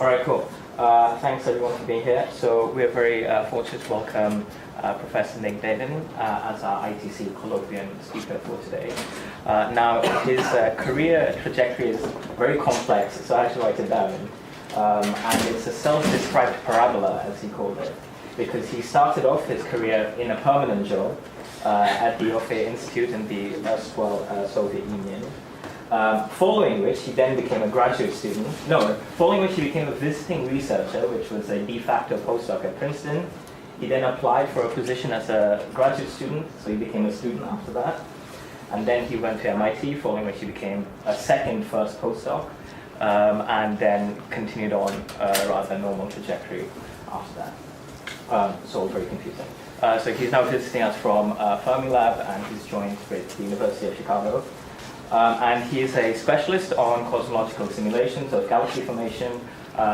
All right, cool. Thanks everyone for being here. So we're very fortunate to welcome Professor Gnedin as our ITC Colloquium speaker for today. Now, his career trajectory is very complex, so I actually write it down. And it's a self-described parabola, as he called it, because he started off his career in a permanent job at the Orfei Institute in the erstwhile Soviet Union. Following which he then became a graduate student. Following which he became a visiting researcher, which was a de facto postdoc at Princeton. He then applied for a position as a graduate student, so he became a student after that. And then he went to MIT, following which he became a first postdoc, and then continued on a rather normal trajectory after that. So very confusing. So he's now visiting us from Fermi Lab, and he's joined with the University of Chicago. And he is a specialist on cosmological simulations of galaxy formation,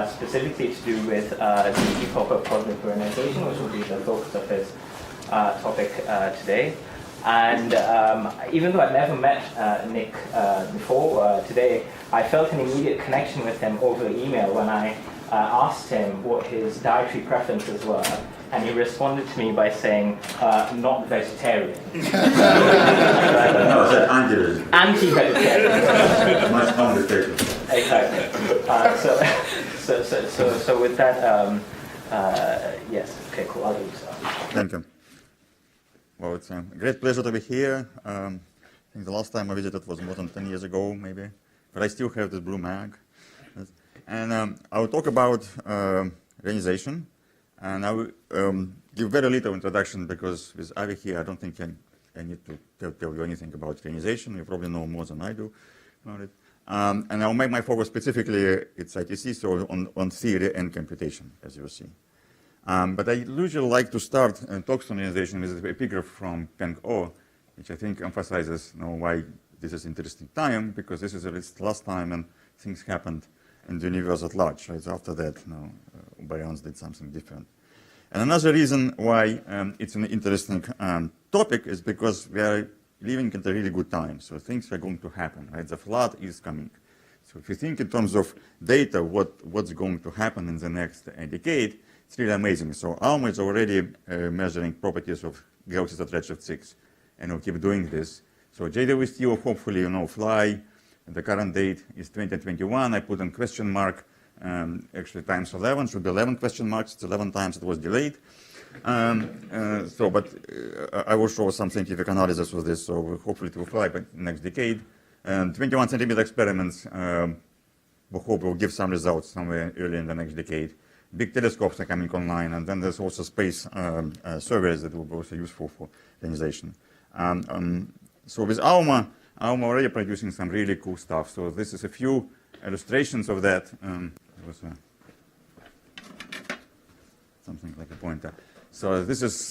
specifically to do with the epoch of cosmic reionization, which will be the focus of his topic today. And even though I'd never met Nick before today, I felt an immediate connection with him over email when I asked him what his dietary preferences were. And he responded to me by saying, not vegetarian. No, I said anti-vegetarian. Anti-vegetarian. Much non-vegetarian. Exactly. So with that, yes, okay, cool, I'll do so. Thank you. Well, it's a great pleasure to be here. I think the last time I visited was more than 10 years ago, maybe. But I still have this blue mag. And I will talk about reionization. And I will give very little introduction because with Avi here, I don't think I need to tell you anything about reionization. You probably know more than I do about it. And I'll make my focus specifically, it's ITC, so on theory and computation, as you will see. But I usually like to start talks on reionization with an epigraph from Peng O, which I think emphasizes why this is an interesting time, because this is the last time and things happened in the universe at large. Right? So after that, baryons did something different. And another reason why it's an interesting topic is because we are living at a really good time. So things are going to happen. Right? The flood is coming. So if you think in terms of data, what's going to happen in the next decade, it's really amazing. So ALMA is already measuring properties of galaxies at redshift 6, and we'll keep doing this. So JWST will hopefully, fly. The current date is 2021. I put in question mark. Actually, times 11 should be 11 question marks. It's 11 times it was delayed. But I will show some scientific analysis of this. So hopefully it will fly by next decade. 21 centimeter experiments. We hope will give some results somewhere early in the next decade. Big telescopes are coming online, and then there's also space surveys that will be also useful for reionization. So with ALMA already producing some really cool stuff. So this is a few illustrations of that. There was something like a pointer. So this is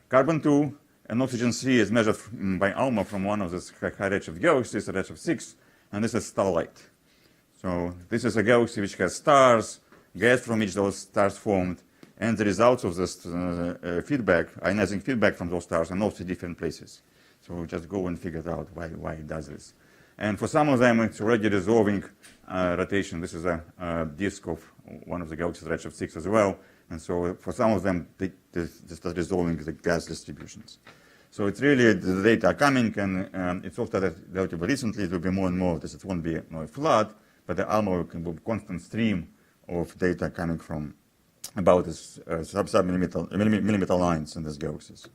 carbon-2 and oxygen-3 is measured by ALMA from one of the high redshift galaxies, redshift 6, and this is starlight. So this is a galaxy which has stars, gas from which those stars formed, and the results of this feedback, ionizing feedback from those stars are also different places. So we'll just go and figure out why it does this. And for some of them, it's already resolving rotation. This is a disk of one of the galaxies, redshift 6 as well. And so for some of them, they start resolving the gas distributions. So it's really, the data are coming, and it's also that relatively recently, it will be more and more of this. It won't be a flood, but the ALMA can be a constant stream of data coming from about this sub-millimeter lines in these galaxies.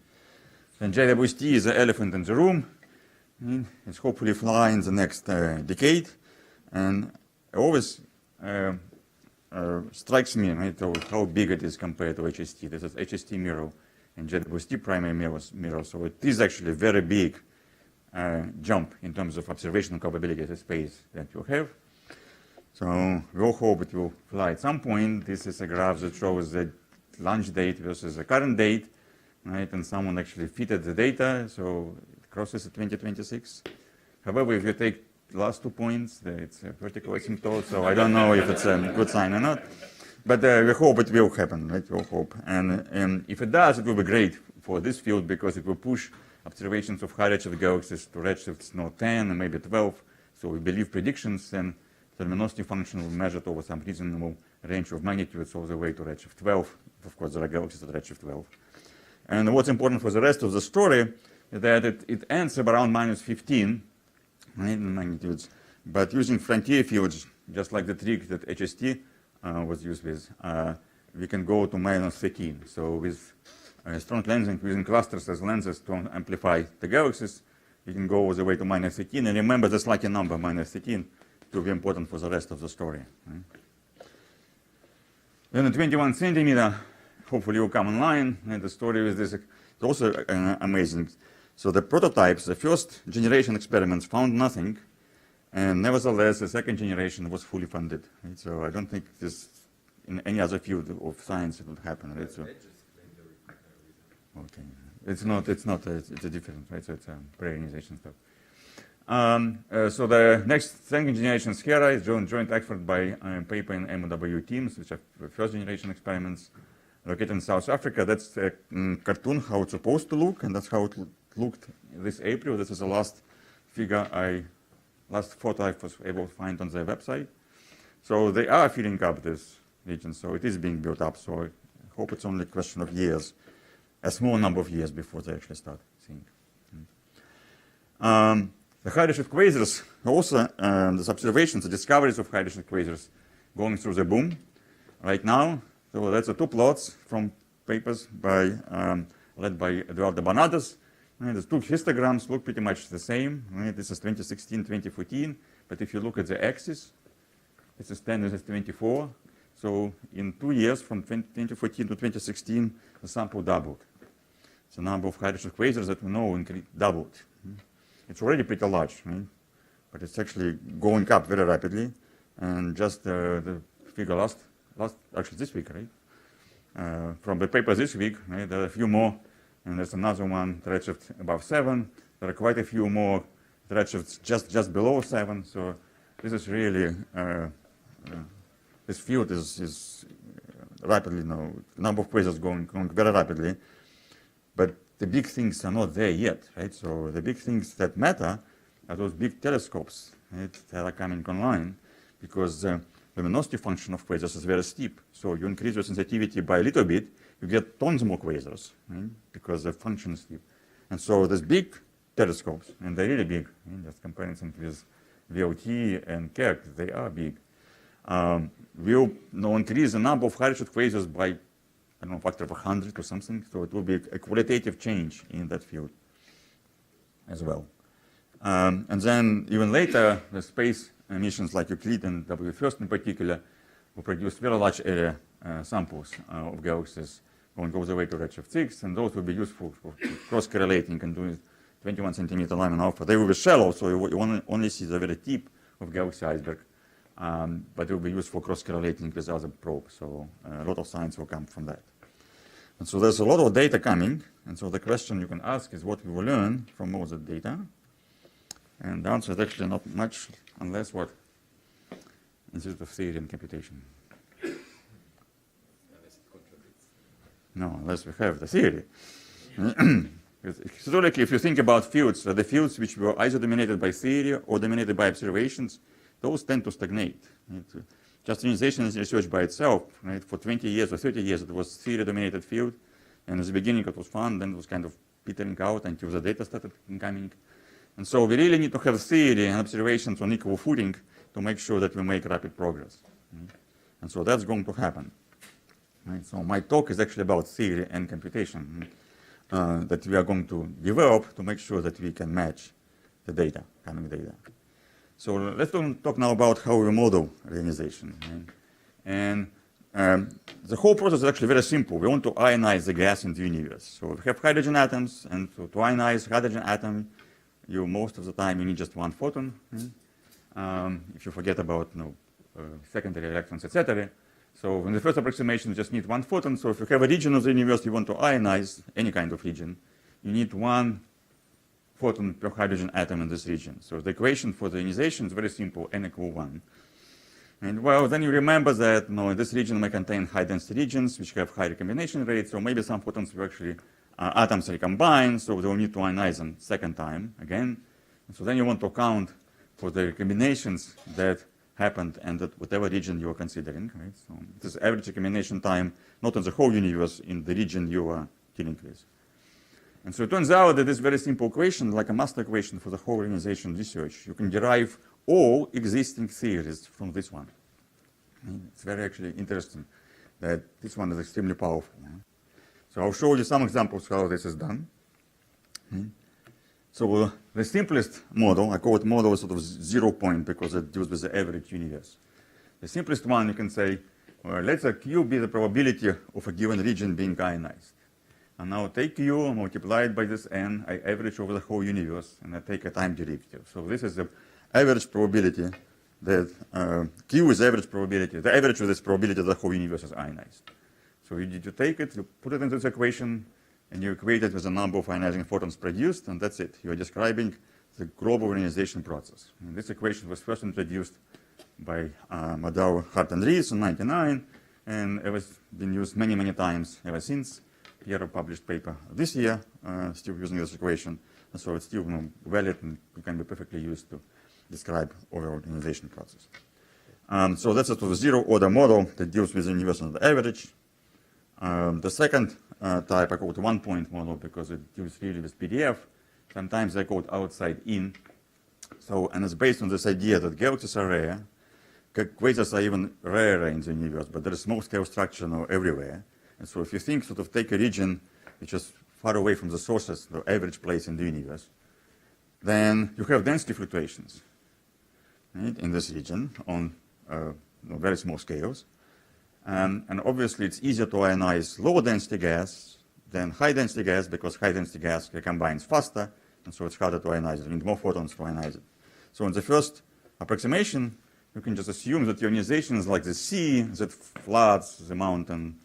And JWST is the elephant in the room. It's hopefully flying in the next decade. And it always strikes me, right, how big it is compared to HST. This is HST mirror and JWST primary mirror. So it is actually a very big jump in terms of observational capability of the space that you have. So we all hope it will fly at some point. This is a graph that shows the launch date versus the current date, right? And someone actually fitted the data, so it crosses at 2026. However, if you take the last 2 points, it's a vertical asymptote, so I don't know if it's a good sign or not. But we hope it will happen, right? We'll hope. And if it does, it will be great for this field because it will push observations of high redshift galaxies to redshifts 10 and maybe 12. So we believe predictions, and the luminosity function will be measured over some reasonable range of magnitudes all the way to redshift 12. Of course, there are galaxies at redshift 12. And what's important for the rest of the story is that it ends up around minus 15, right, in magnitudes. But using frontier fields, just like the trick that HST was used with, we can go to minus 13. So with strong lensing, using clusters as lenses to amplify the galaxies, you can go all the way to minus 13. And remember this lucky number, minus 13, to be important for the rest of the story. Right? Then the 21 centimeter, hopefully will come online. And the story with this is also amazing. So the prototypes, the first generation experiments found nothing. And nevertheless, the second generation was fully funded. Right? So I don't think this, in any other field of science, it would happen. Right? So, okay. It's a different, right? So it's pre-ionization stuff. So the next second generation SHERA is joint effort by paper and MOW teams, which are first generation experiments located in South Africa. That's a cartoon how it's supposed to look, and that's how it looked this April. This is the last last photo I was able to find on their website. So they are filling up this region, so it is being built up. So I hope it's only a question of years, a small number of years before they actually start seeing. The high redshift quasars, also these observations, the discoveries of high redshift quasars going through the boom right now. So that's the two plots from papers led by Eduardo Banadas. The two histograms look pretty much the same. Right? This is 2016, 2014. But if you look at the axis, this is 10, this is 24. So in 2 years, from 2014 to 2016, the sample doubled. The number of high redshift quasars that we know doubled. It's already pretty large, right? But it's actually going up very rapidly. And just the figure actually this week, right? From the paper this week, right, there are a few more. And there's another one, redshift above 7. There are quite a few more redshifts just below 7. So this is really, this field is rapidly now, the number of quasars going very rapidly. But the big things are not there yet, right? So the big things that matter are those big telescopes, right, that are coming online, because the luminosity function of quasars is very steep. So you increase your sensitivity by a little bit, you get tons more quasars, right, because the function is steep. And so these big telescopes, and they're really big, right, just comparing them with VLT and CROC, they are big, will now increase the number of high redshift quasars by, I don't know, factor of 100 or something. So it will be a qualitative change in that field as well. And then even later, the space missions like Euclid and JWST in particular will produce very large area samples of galaxies going all the way to redshift 6, and those will be useful for cross-correlating and doing 21 centimeter Lyman alpha. They will be shallow, so you only see the very tip of galaxy iceberg, but it will be used for cross-correlating with other probes. So a lot of science will come from that. And so there's a lot of data coming, and so the question you can ask is what we will learn from all that data. And the answer is actually not much, unless what? Institute of Theory and Computation. No, unless we have the theory. Historically, if you think about fields, the fields which were either dominated by theory or dominated by observations, those tend to stagnate. Right? Just ionization is research by itself. Right? For 20 years or 30 years, it was theory-dominated field. And at the beginning, it was fun. Then it was kind of petering out until the data started coming. And so we really need to have theory and observations on equal footing to make sure that we make rapid progress. Right? And so that's going to happen. Right? So my talk is actually about theory and computation that we are going to develop to make sure that we can match the data, coming data. So let's talk now about how we model reionization. Right? And the whole process is actually very simple. We want to ionize the gas in the universe. So we have hydrogen atoms, and to ionize hydrogen atom, most of the time you need just one photon. Right? If you forget about secondary electrons, etc. So in the first approximation, you just need one photon. So if you have a region of the universe you want to ionize, any kind of region, you need one photon per hydrogen atom in this region. So the equation for the ionization is very simple, n equal 1. And well, then you remember that in this region may contain high-density regions which have high recombination rates, so maybe some photons will actually, atoms recombine, so they will need to ionize them second time again. And so then you want to account for the recombinations that happened and at whatever region you are considering, right? So this is average recombination time, not in the whole universe, in the region you are dealing with. And so it turns out that this very simple equation, like a master equation for the whole ionization research, you can derive all existing theories from this one. And it's very actually interesting that this one is extremely powerful. So I'll show you some examples how this is done. So the simplest model, I call it model sort of 0 point because it deals with the average universe. The simplest one, you can say, well, let the Q be the probability of a given region being ionized. And now take Q, multiply it by this n, I average over the whole universe, and I take a time derivative. So this is the average probability that Q is average probability. The average of this probability the whole universe is ionized. So you take it, you put it into this equation, and you equate it with the number of ionizing photons produced, and that's it. You're describing the global ionization process. And this equation was first introduced by Madau, Hart, and Rees in 1999, and it has been used many, many times ever since. Pierre published paper this year, still using this equation, and so it's still valid and can be perfectly used to describe overall ionization process. So that's sort of a zero-order model that deals with the universe on the average. The second type I call it one-point model because it deals really with PDF. Sometimes I call it outside-in. So, and it's based on this idea that galaxies are rare, quasars are even rarer in the universe, but there is small-scale structure now everywhere. And so if you think, sort of take a region which is far away from the sources, the average place in the universe, then you have density fluctuations, right, in this region on very small scales. And obviously, it's easier to ionize low-density gas than high-density gas because high-density gas recombines faster, and so it's harder to ionize it. You need more photons to ionize it. So in the first approximation, you can just assume that ionization is like the sea that floods the mountain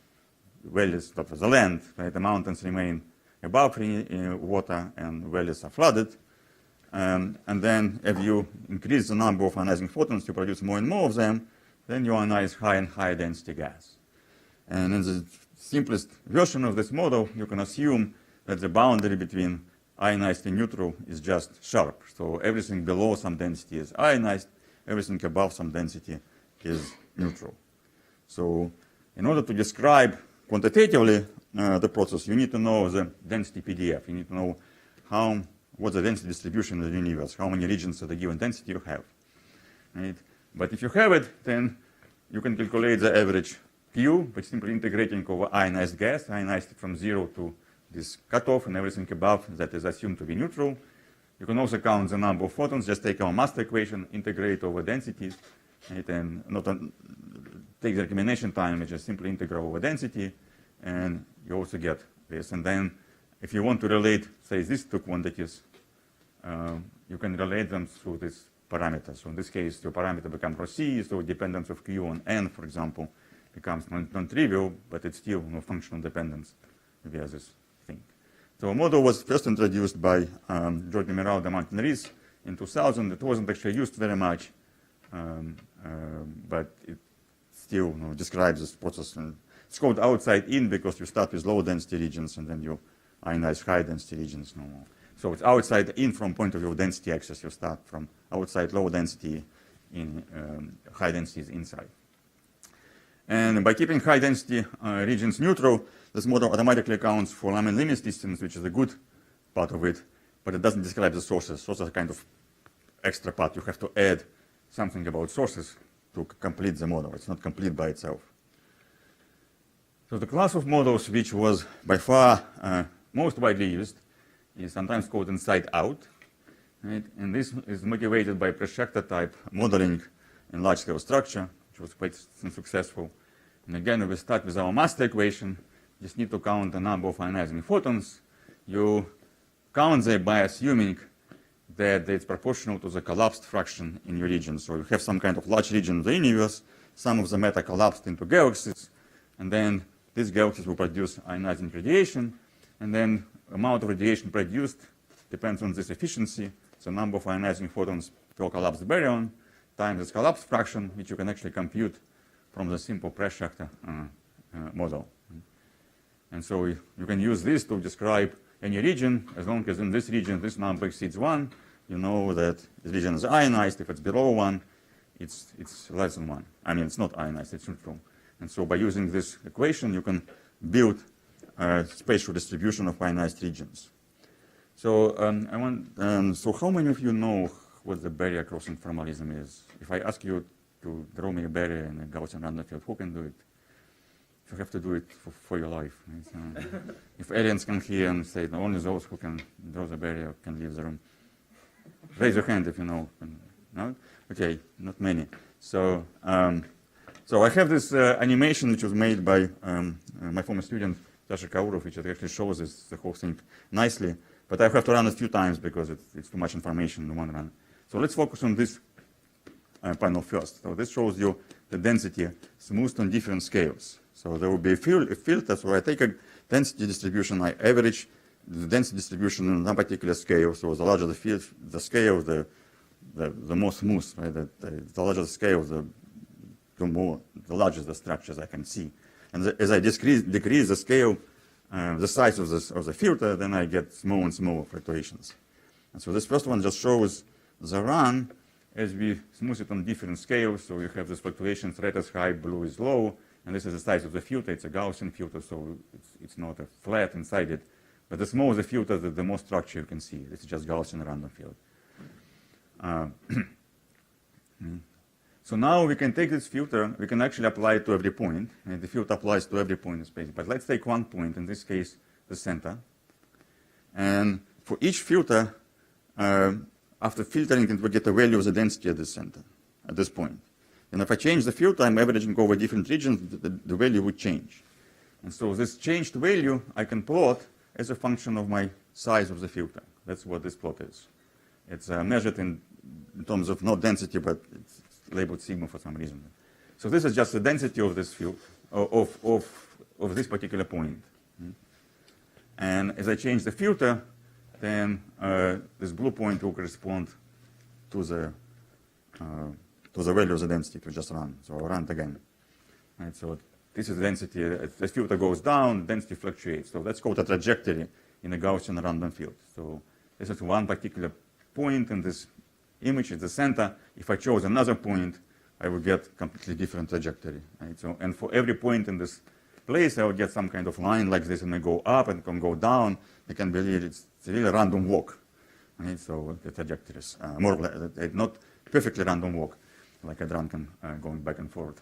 valleys of the land. Right? The mountains remain above water, and valleys are flooded. And then if you increase the number of ionizing photons, you produce more and more of them, then you ionize high and higher density gas. And in the simplest version of this model, you can assume that the boundary between ionized and neutral is just sharp. So everything below some density is ionized, everything above some density is neutral. So in order to describe quantitatively the process, you need to know the density PDF. You need to know what's the density distribution in the universe, how many regions at a given density you have. Right? But if you have it, then you can calculate the average Q by simply integrating over ionized gas, ionized it from 0 to this cutoff, and everything above that is assumed to be neutral. You can also count the number of photons, just take our master equation, integrate over densities, right, and not take the recombination time, which is simply integral over density, and you also get this. And then if you want to relate, say, these two quantities, you can relate them through this parameter. So in this case, your parameter becomes ρc, so dependence of Q on n, for example, becomes non-trivial, but it's still no functional dependence via this thing. So a model was first introduced by George Numerical and Rees in 2000. It wasn't actually used very much, but it still describes this process. And it's called outside-in because you start with low-density regions and then you ionize high-density regions. So it's outside-in from point of view of density axis. You start from outside low density in high densities inside. And by keeping high density regions neutral, this model automatically accounts for Lyman-Limit distance, which is a good part of it, but it doesn't describe the sources. Sources are kind of extra part. You have to add something about sources to complete the model. It's not complete by itself. So the class of models which was by far most widely used is sometimes called inside-out. Right? And this is motivated by projector type modeling in large-scale structure, which was quite successful. And again, we start with our master equation. You just need to count the number of ionizing photons. You count them by assuming that it's proportional to the collapsed fraction in your region. So you have some kind of large region in the universe. Some of the matter collapsed into galaxies. And then these galaxies will produce ionizing radiation. And then amount of radiation produced depends on this efficiency. The number of ionizing photons per collapsed baryon times this collapse fraction, which you can actually compute from the simple Pressure model. And so you can use this to describe any region. As long as in this region this number exceeds 1, you know that the region is ionized. If it's below 1, it's less than 1. I mean, it's not ionized, it's neutral. And so by using this equation, you can build a spatial distribution of ionized regions. So so how many of you know what the barrier crossing formalism is? If I ask you to draw me a barrier in a Gaussian random field, who can do it? You have to do it for your life. Right? If aliens come here and say only those who can draw the barrier can leave the room, raise your hand if you know. No? Okay, not many. So, so I have this animation which was made by my former student Sasha Kaurov, which actually shows the whole thing nicely. But I have to run it a few times because it's too much information in one run. So let's focus on this panel first. So this shows you the density smoothed on different scales. So there will be a filter. So I take a density distribution, I average the density distribution on a particular scale. So the larger the scale, the more smooth, right? The larger the scale, the larger the structures I can see. And as I decrease the scale, the size of the filter, then I get smaller and smaller fluctuations. And so this first one just shows the run as we smooth it on different scales. So you have these fluctuations, red is high, blue is low, and this is the size of the filter. It's a Gaussian filter, so it's not a flat inside it. But the smaller the filter, the more structure you can see. This is just Gaussian random field. So now we can take this filter, we can actually apply it to every point, and the filter applies to every point in space. But let's take one point, in this case, the center. And for each filter, after filtering it, we get the value of the density at the center, at this point. And if I change the filter, I'm averaging over different regions, the value would change. And so this changed value, I can plot as a function of my size of the filter. That's what this plot is. It's measured in terms of not density, but it's labeled sigma for some reason. So this is just the density of this field, of this particular point. And as I change the filter, then this blue point will correspond to the value of the density to just run. So I'll run it again. Right, so this is the density. As the filter goes down, density fluctuates. So that's called a trajectory in a Gaussian random field. So this is one particular point in this image at the center. If I chose another point, I would get completely different trajectory. Right? So, and for every point in this place, I would get some kind of line like this, and may go up and can go down. It can be it's a really random walk. Right? So the trajectory is more not perfectly random walk, like a drunken going back and forth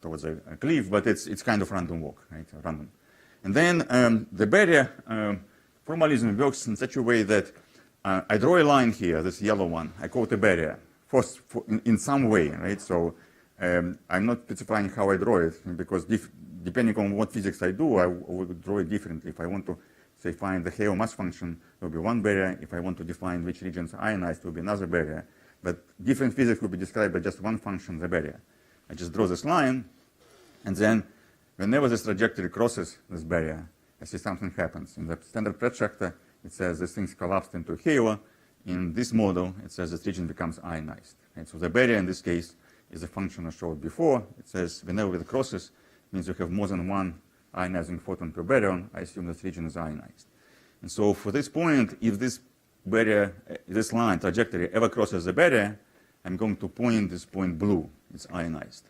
towards a cliff, but it's kind of random walk, right? Random. And then the barrier formalism works in such a way that I draw a line here, this yellow one. I call it a barrier, in some way, right? So I'm not specifying how I draw it, because depending on what physics I do, I would draw it differently. If I want to, say, find the Hale mass function, there will be one barrier. If I want to define which regions are ionized, there will be another barrier. But different physics will be described by just one function, the barrier. I just draw this line, and then whenever this trajectory crosses this barrier, I see something happens. In the standard Pratt-Schechter, it says this thing's collapsed into a halo. In this model, it says this region becomes ionized. And so the barrier in this case is a function I showed before. It says whenever it crosses, means you have more than one ionizing photon per baryon. I assume this region is ionized. And so for this point, if this barrier, this line trajectory ever crosses the barrier, I'm going to point this point blue. It's ionized.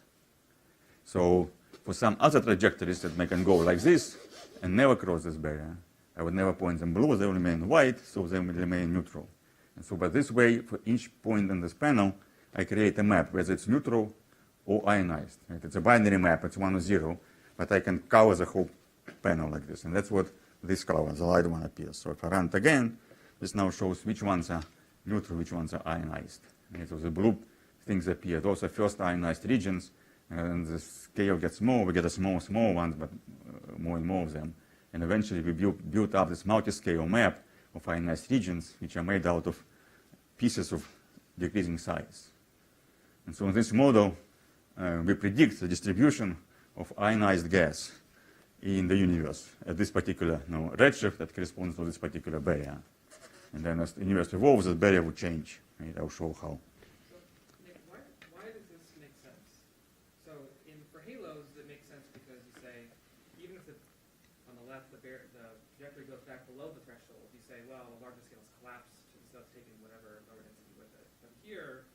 So for some other trajectories that can go like this and never cross this barrier, I would never point them blue, they will remain white, so they will remain neutral. And so by this way, for each point in this panel, I create a map, whether it's neutral or ionized. Right? It's a binary map, it's 1 or 0, but I can cover the whole panel like this. And that's what this color, the light one, appears. So if I run it again, this now shows which ones are neutral, which ones are ionized. Right? So the blue things appear. Those are first ionized regions, and the scale gets more. We get a small ones, but more and more of them. And eventually we built up this multi-scale map of ionized regions, which are made out of pieces of decreasing size. And so in this model, we predict the distribution of ionized gas in the universe at this particular redshift that corresponds to this particular barrier. And then as the universe evolves, the barrier will change. Right? I'll show how. So, Nick, why does this make sense? So for halos, it makes sense because you say, even if on the left, the trajectory goes back below the threshold, you say, well, the larger scales collapse, so it's taking whatever lower density with it. But here,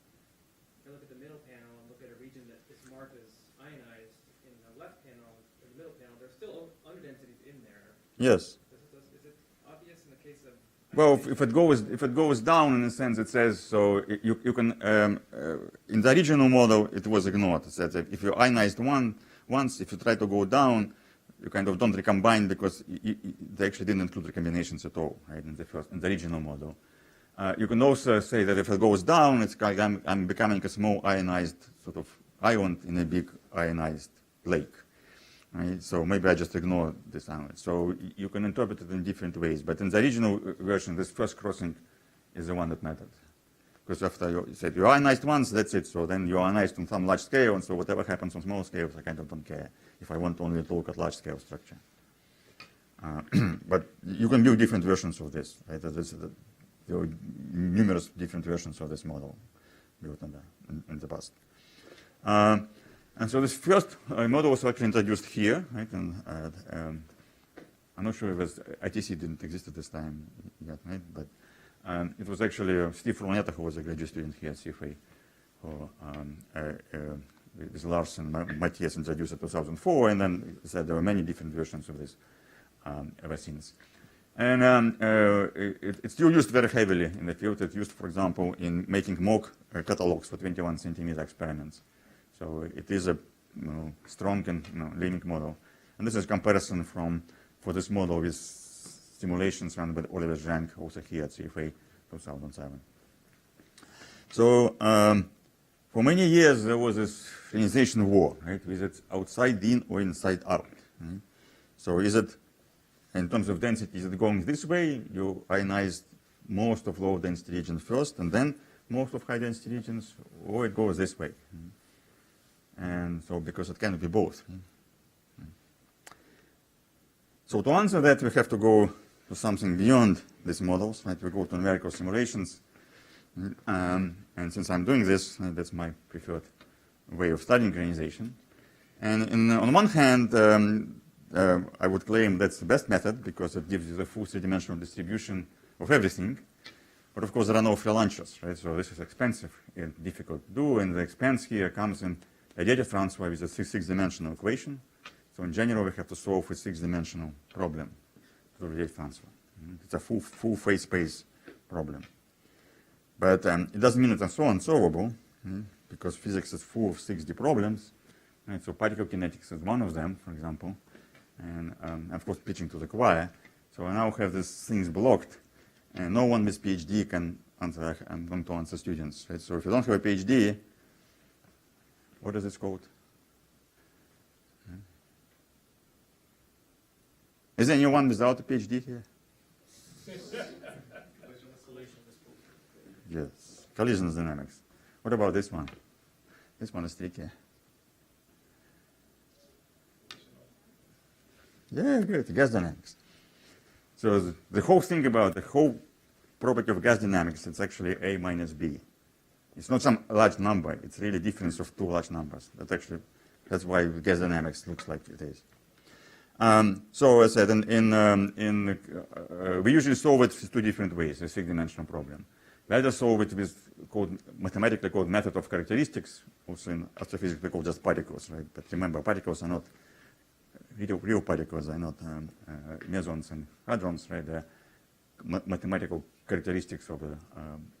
I look at the middle panel and look at a region that is marked as ionized in the left panel, or the middle panel, there's still underdensities in there. Yes. Is it obvious in the case of? Well, if it goes down, in a sense, it says so. You can in the original model it was ignored. It said that if you ionized once, if you try to go down, you kind of don't recombine because they actually didn't include recombinations at all, right? In the original model. You can also say that if it goes down, it's like I'm becoming a small ionized sort of ion in a big ionized lake. Right? So maybe I just ignore this ion. So you can interpret it in different ways. But in the original version, this first crossing is the one that mattered. Because after you said you ionized once, that's it. So then you ionized on some large scale, and so whatever happens on small scales, I kind of don't care if I want only to look at large scale structure. But you can build different versions of this. Right? There are numerous different versions of this model built in the past. And so this first model was actually introduced here, right? And I'm not sure if ITC didn't exist at this time yet, right? But it was actually Steve Frontier who was a graduate student here at CFA, who with Lars and Matthias introduced it in 2004, and then said there were many different versions of this ever since. And it's still used very heavily in the field. It's used, for example, in making mock catalogs for 21 centimeter experiments. So it is a strong and leading model. And this is a comparison for this model with simulations run by Oliver Zhang, also here at CFA 2007. So for many years there was this ionization war, right? Is it outside in or inside out? Right? So is it, in terms of density, is it going this way? You ionized most of low density regions first, and then most of high density regions, or it goes this way. And so, because it can be both. So to answer that, we have to go to something beyond these models, right? We go to numerical simulations. And since I'm doing this, that's my preferred way of studying ionization. And on one hand, I would claim that's the best method because it gives you the full three-dimensional distribution of everything. But of course, there are no free lunches, right? So this is expensive and difficult to do. And the expense here comes in a data transfer with a six-dimensional equation. So in general, we have to solve a six-dimensional problem for the data transfer. It's a full phase space problem. But it doesn't mean it's so unsolvable, because physics is full of 6D problems. Right? So particle kinetics is one of them, for example. And of course, preaching to the choir. So I now have these things blocked, and no one with PhD can answer. I'm going to answer students. Right? So if you don't have a PhD, what is this called? Is there anyone without a PhD here? Yes, collision dynamics. What about this one? This one is tricky. Yeah, good, gas dynamics. So the whole thing about the whole property of gas dynamics, it's actually A minus B. It's not some large number, it's really difference of two large numbers. That's why gas dynamics looks like it is. So as I said, we usually solve it with two different ways, a six-dimensional problem. We either solve it with mathematically called method of characteristics, also in astrophysics we call just particles, right? But remember, particles are not real particles, are not mesons and hadrons, right? They're mathematical characteristics of the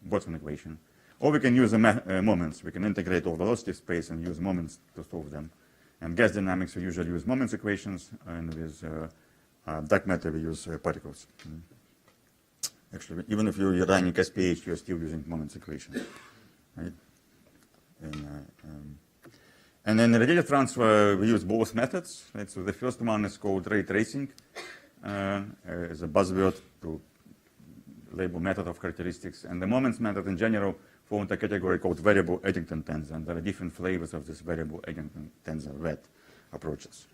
Boltzmann equation. Or we can use the moments. We can integrate all velocity space and use moments to solve them. And gas dynamics, we usually use moments equations, and with dark matter, we use particles. Actually, even if you're running SPH, you're still using moments equation. Right? And then in the data transfer, we use both methods. Right? So the first one is called ray tracing, as a buzzword to label method of characteristics. And the moments method in general fall into a category called variable Eddington tensor. And there are different flavors of this variable Eddington tensor VET approaches.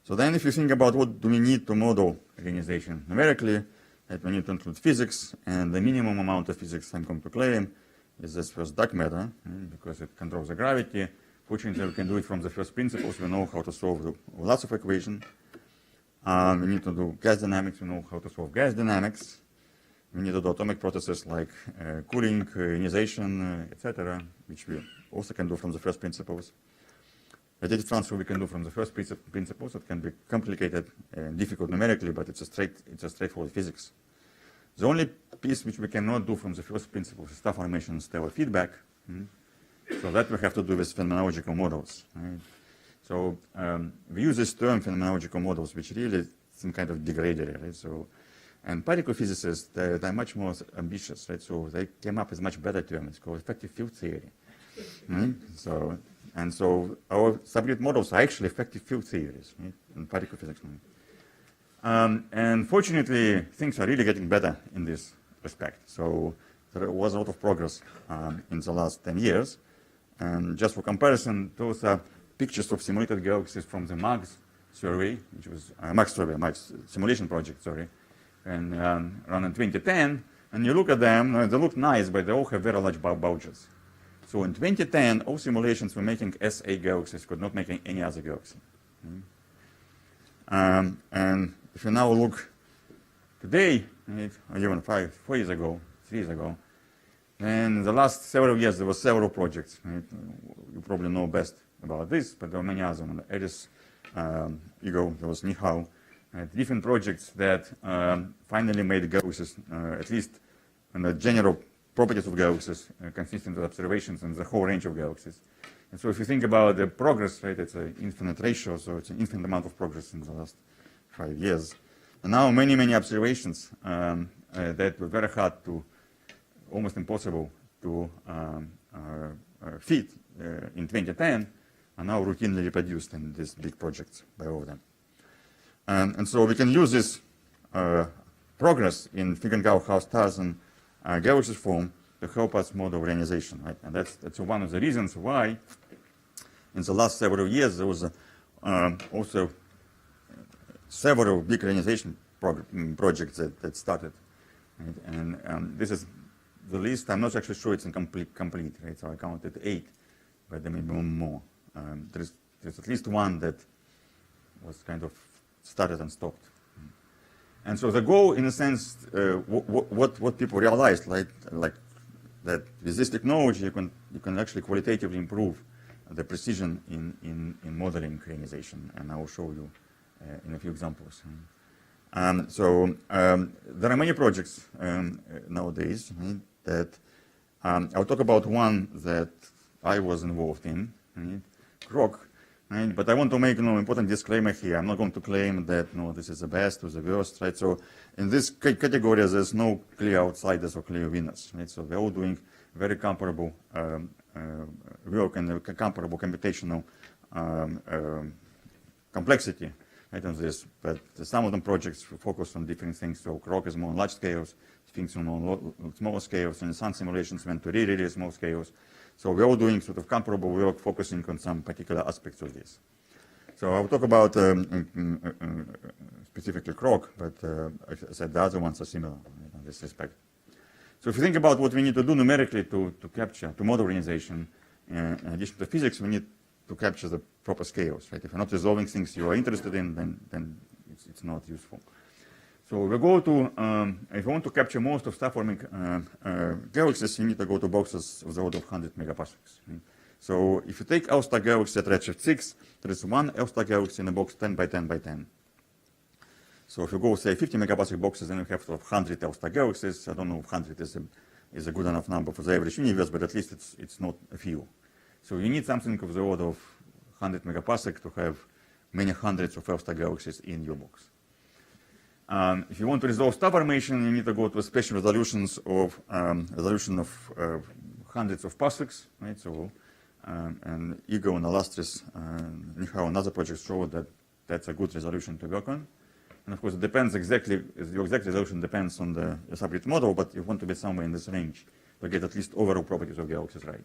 So then if you think about what do we need to model ionization numerically, that we need to include physics, and the minimum amount of physics I'm going to claim is this first dark matter, because it controls the gravity. Fortunately, we can do it from the first principles. We know how to solve lots of equations. We need to do gas dynamics. We know how to solve gas dynamics. we need to do atomic processes like cooling, ionization, etc., which we also can do from the first principles. Radiative transfer we can do from the first principles. It can be complicated and difficult numerically, but it's a straightforward physics. The only piece which we cannot do from the first principles is star formation and stellar feedback. So that we have to do with phenomenological models. Right? So we use this term phenomenological models, which really some kind of degraded. Right? So, and particle physicists, they're much more ambitious. Right? So they came up with a much better term. It's called effective field theory. Right? So our subunit models are actually effective field theories, right, in particle physics. And fortunately, things are really getting better in this respect. So there was a lot of progress in the last 10 years. And just for comparison, those are pictures of simulated galaxies from the MAGS survey, which was MAGS simulation project, sorry, and run in 2010. And you look at them, they look nice, but they all have very large bulges. So in 2010, all simulations were making SA galaxies, could not make any other galaxy. And if you now look today, or even 4 years ago, 3 years ago, and in the last several years there were several projects. Right? You probably know best about this, but there were many others. Eris, Ego, there was Nihao, different projects that finally made galaxies, at least in the general properties of galaxies, consistent with observations and the whole range of galaxies. And so if you think about the progress, right, it's an infinite ratio, so it's an infinite amount of progress in the last 5 years. And now many observations that were very hard to, almost impossible to fit in 2010 are now routinely reproduced in these big projects by all of them. And so we can use this progress in figuring out how stars and galaxies form to help us model reionization, right? And that's one of the reasons why in the last several years there was also several big reionization projects that started. Right? And this is the list. I'm not actually sure it's complete, right? So I counted 8, but there may be more. There's at least one that was kind of started and stopped. And so the goal, in a sense, what people realized, like that with this technology, you can actually qualitatively improve the precision in modeling reionization, and I will show you in a few examples. So there are many projects nowadays, right, that I'll talk about one that I was involved in, right, CROC. Right? But I want to make an important disclaimer here. I'm not going to claim that this is the best or the worst. Right? So in this category, there's no clear outsiders or clear winners. Right? So they're all doing very comparable work and comparable computational complexity, right, on this. But some of them projects focus on different things. So CROC is more on large scales, things on smaller scales, and sun simulations went to really small scales. So we're all doing sort of comparable work, focusing on some particular aspects of this. So I'll talk about specifically CROC, but as I said, the other ones are similar in this respect. So if you think about what we need to do numerically to model reionization, in addition to physics, we need to capture the proper scales. Right? If you're not resolving things you are interested in, then it's not useful. So we go to, if you want to capture most of star-forming galaxies, you need to go to boxes of the order of 100 megaparsecs. Right? So if you take L-star galaxy at redshift 6, there is one L-star galaxy in a box 10 by 10 by 10. So if you go, say, 50 megaparsec boxes, then you have sort of 100 L-star galaxies. I don't know if 100 is a good enough number for the average universe, but at least it's not a few. So you need something of the order of 100 megaparsec to have many hundreds of L-star galaxies in your box. If you want to resolve star formation, you need to go to special resolutions of resolution of hundreds of parsecs, right? So, and Ego and Alastris, Nihao and other projects show that that's a good resolution to work on. And of course, it depends exactly, your exact resolution depends on the subgrid model, but you want to be somewhere in this range to get at least overall properties of galaxies right.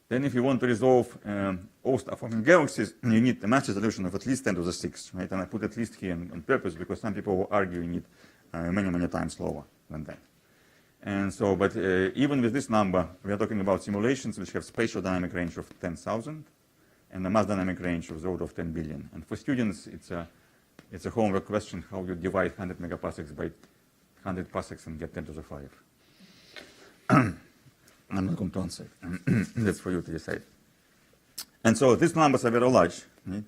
Then if you want to resolve all star-forming galaxies, you need a mass resolution of at least 10 to the 6, right? And I put at least here on purpose because some people will argue you need many times lower than that. And so, but even with this number, we are talking about simulations which have spatial dynamic range of 10,000 and a mass dynamic range of the order of 10 billion. And for students, it's a homework question how you divide 100 megaparsecs by 100 parsecs and get 10 to the 5. I'm not going to answer. That's for you to decide. And so these numbers are very large, right?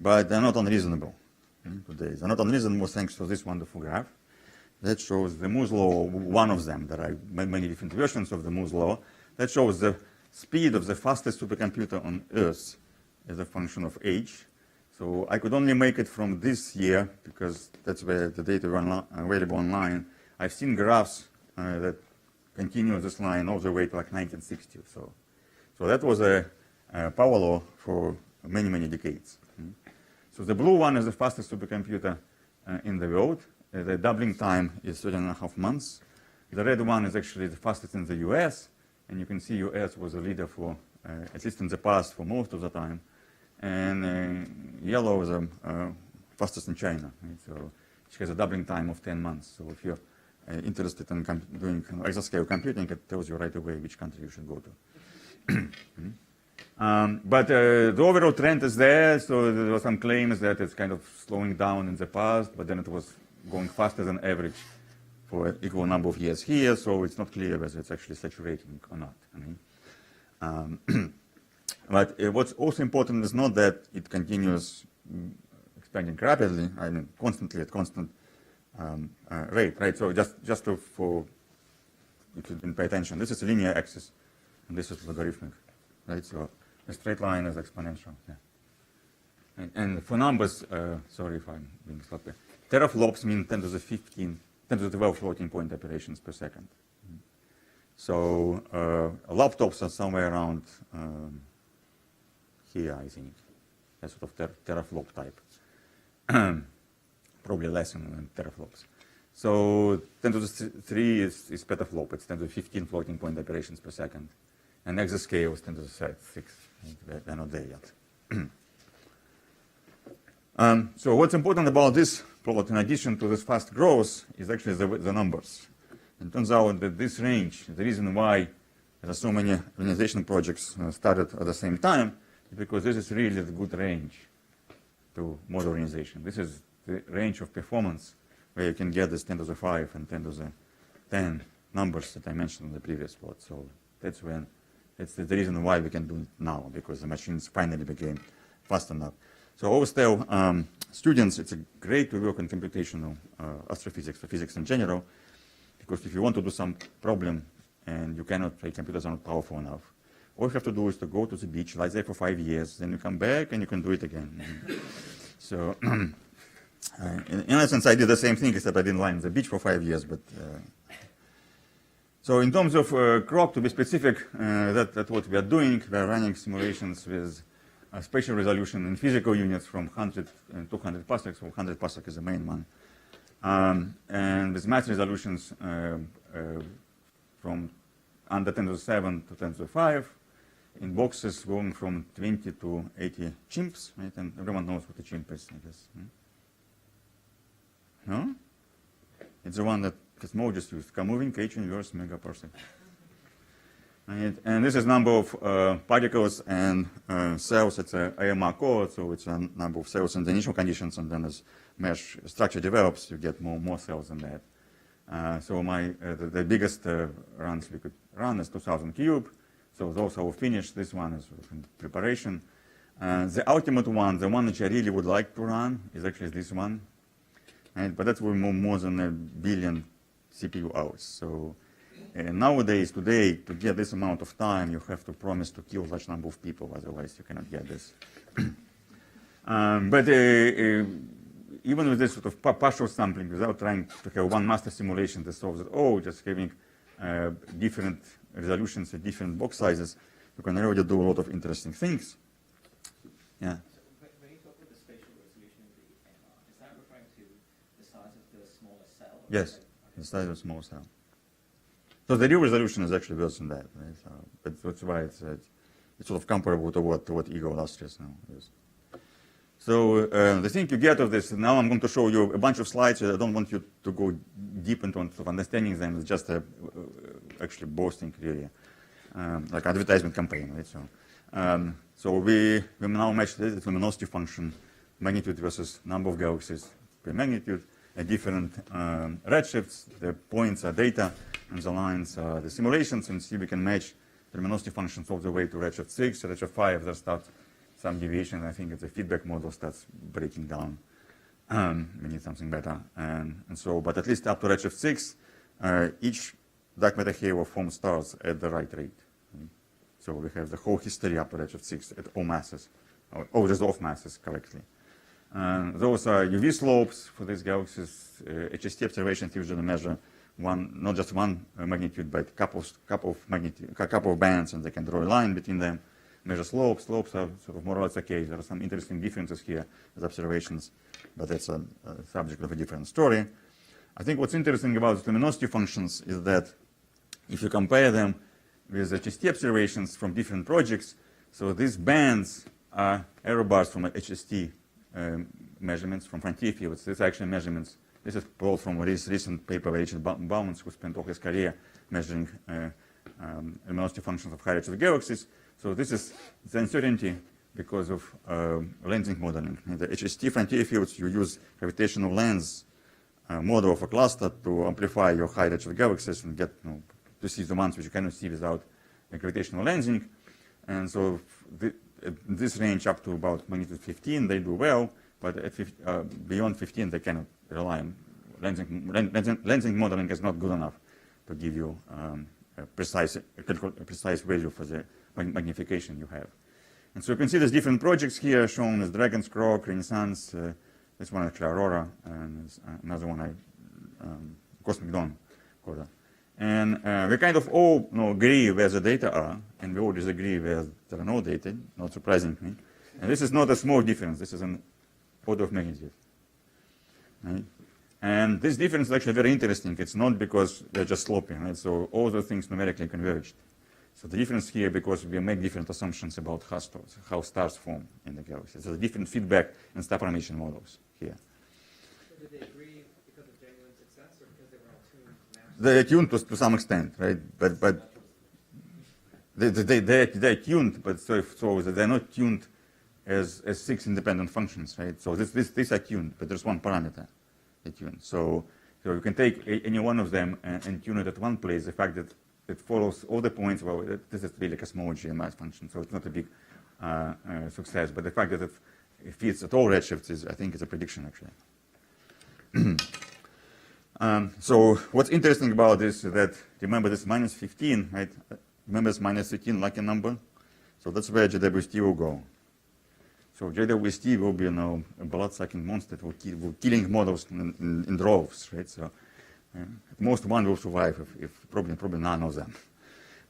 But they're not unreasonable today. They're not unreasonable thanks to this wonderful graph that shows the Moore's law, one of them. There are many different versions of the Moore's law that shows the speed of the fastest supercomputer on Earth as a function of age. So I could only make it from this year because that's where the data are available online. I've seen graphs that continue this line all the way to like 1960. So that was a power law for many, many decades. So the blue one is the fastest supercomputer in the world. The doubling time is 13.5 months. The red one is actually the fastest in the US. And you can see US was a leader for, at least in the past, for most of the time. And yellow is the fastest in China, right? So which has a doubling time of 10 months. So if you're interested in doing exascale computing, it tells you right away which country you should go to. But the overall trend is there. So there were some claims that it's kind of slowing down in the past, but then it was going faster than average for an equal number of years here. So it's not clear whether it's actually saturating or not. But what's also important is not that it continues expanding rapidly, I mean, constantly at constant rate, right? So just for, if you didn't pay attention, this is a linear axis, and this is logarithmic, right? So a straight line is exponential, yeah. And for numbers, sorry if I'm being sloppy, teraflops mean 10 to the 12 floating point operations per second. So laptops are somewhere around here, I think. That's sort of teraflop type. Probably less than teraflops. So 10 to the 3 is petaflop. It's 10 to the 15 floating point operations per second. And exascale is 10 to the 6. They're not there yet. So what's important about this plot, in addition to this fast growth, is actually the numbers. It turns out that this range, the reason why there are so many reionization projects started at the same time, is because this is really the good range to model reionization. This is the range of performance where you can get this 10 to the 5 and 10 to the 10 numbers that I mentioned in the previous plot. So that's the reason why we can do it now, because the machines finally became fast enough. So I always tell students it's great to work on computational astrophysics or physics in general, because if you want to do some problem and you cannot, like, computers are not powerful enough, all you have to do is to go to the beach, lie there for 5 years, then you come back and you can do it again. So in essence, I did the same thing, except I didn't lie on the beach for 5 years. But so in terms of CROC, to be specific, that's what we are doing. We are running simulations with spatial resolution in physical units from 100 and 200 parsecs, so 100 parsec is the main one. And with math resolutions from under 10 to the 7 to 10 to the 5, in boxes going from 20 to 80 chimps, right? And everyone knows what a chimp is, I guess. No? It's the one that Cosmo just used, moving H inverse megaparsec. Right? And this is number of particles and cells. It's a AMR code, so it's a number of cells in the initial conditions, and then as mesh structure develops, you get more cells than that. So the biggest runs we could run is 2000 cube. So those are all finished. This one is in preparation. The ultimate one, the one that I really would like to run, is actually this one. Right? But that's more than 1 billion CPU hours. So nowadays, today, to get this amount of time, you have to promise to kill a large number of people. Otherwise, you cannot get this. But even with this sort of partial sampling, without trying to have one master simulation that solves it all, just having different resolutions at different box sizes, you can already do a lot of interesting things. Yeah. So when you talk about the spatial resolution of the MR, is that referring to the size of the smaller cell? Yes, the size of the small cell. So the real resolution is actually worse than that, right? So, but that's why it's sort of comparable to what ego illustrious now is. So the thing you get of this, now I'm going to show you a bunch of slides. I don't want you to go deep into sort of understanding them. It's just actually boasting, really, like advertisement campaign, right? So we now match the luminosity function, magnitude versus number of galaxies per magnitude. at different redshifts. The points are data, and the lines are the simulations, and see we can match the luminosity functions all the way to redshift 6. Redshift 5, there starts some deviation. I think the feedback model starts breaking down. We need something better. And so, but at least up to redshift 6, each dark matter halo forms stars at the right rate. So we have the whole history up to redshift 6 at all masses. Just off masses correctly. Those are UV slopes for these galaxies. HST observations usually measure not just one magnitude, but couple of bands, and they can draw a line between them. Measure slopes. Slopes are sort of more or less okay. There are some interesting differences here with observations, but that's a subject of a different story. I think what's interesting about luminosity functions is that if you compare them with HST observations from different projects, so these bands are error bars from HST measurements from Frontier Fields. These are actually measurements. This is pulled from a recent paper by Richard Baumans, who spent all his career measuring luminosity functions of high-redshift galaxies. So this is the uncertainty because of lensing modeling. In the HST Frontier Fields, you use gravitational lens model of a cluster to amplify your high-redshift galaxies and get to see the ones which you cannot see without gravitational lensing. And so this range up to about magnitude 15, they do well, but at beyond 15, they cannot rely on lensing modeling is not good enough to give you a precise value for the magnification you have. And so you can see there's different projects here shown as Dragon's CROC, Renaissance, this one actually Aurora, and another one Cosmic Dawn. And we kind of all agree where the data are, and we all disagree where there are no data, not surprisingly. And this is not a small difference. This is an order of magnitude. Right? And this difference is actually very interesting. It's not because they're just sloping. Right? So all the things numerically converged. So the difference here because we make different assumptions about how stars form in the galaxy. So the different feedback and star formation models here. So did they agree because of genuine success or because they were all tuned to match? They're tuned to some extent, right? But they're tuned, but so they're not tuned as 6 independent functions, right? So these are tuned, but there's one parameter they tune. So you can take any one of them and tune it at one place. The fact that it follows all the points, well, this is really a small GMS function, so it's not a big success. But the fact that it fits at all redshifts I think, is a prediction, actually. So what's interesting about this is that, remember this minus 15, right? Remember this minus 15 lucky number? So that's where JWST will go. So JWST will be a blood-sucking monster that will killing models in droves, right? So at most one will survive, if probably none of them.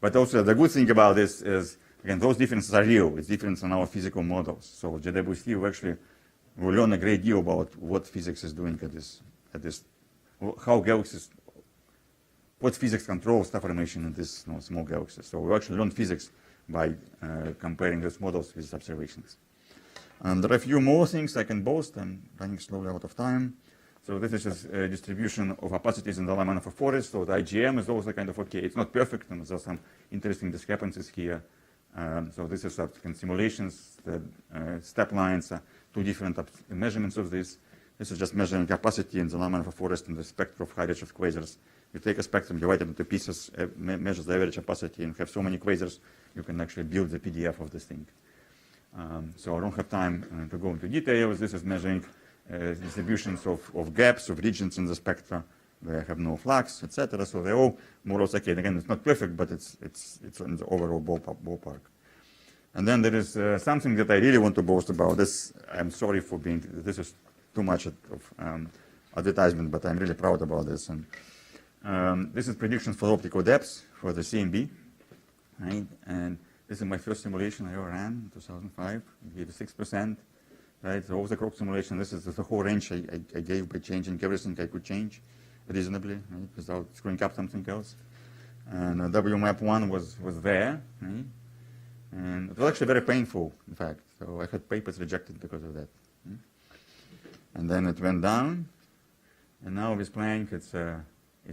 But also the good thing about this is, again, those differences are real. It's difference in our physical models. So JWST will learn a great deal about what physics is doing at this how galaxies, what physics controls star formation in these small galaxies. So we actually learn physics by comparing these models with observations. And there are a few more things I can boast. I'm running slowly out of time. So this is just a distribution of opacities in the line of a forest. So the IgM is also kind of okay. It's not perfect, and there's some interesting discrepancies here. So this is simulations. The step lines are 2 different measurements of this. This is just measuring opacity in the line of a forest in the spectrum of high-redshift quasars. You take a spectrum, divide it into pieces, measure the average opacity, and have so many quasars, you can actually build the PDF of this thing. So I don't have time to go into details. This is measuring distributions of gaps, of regions in the spectra where I have no flux, etc. So they're all more or less okay. Again, it's not perfect, but it's in the overall ballpark. And then there is something that I really want to boast about. This, I'm sorry for being, this is too much of advertisement, but I'm really proud about this. And this is predictions for optical depths for the CMB, right? And this is my first simulation I ever ran in 2005. I gave 6%, right? So the CROC simulation, this is the whole range I gave by changing everything I could change reasonably, right? Without screwing up something else. And WMAP1 was there, right? And it was actually very painful, in fact. So I had papers rejected because of that. Right? And then it went down, and now with Planck, it's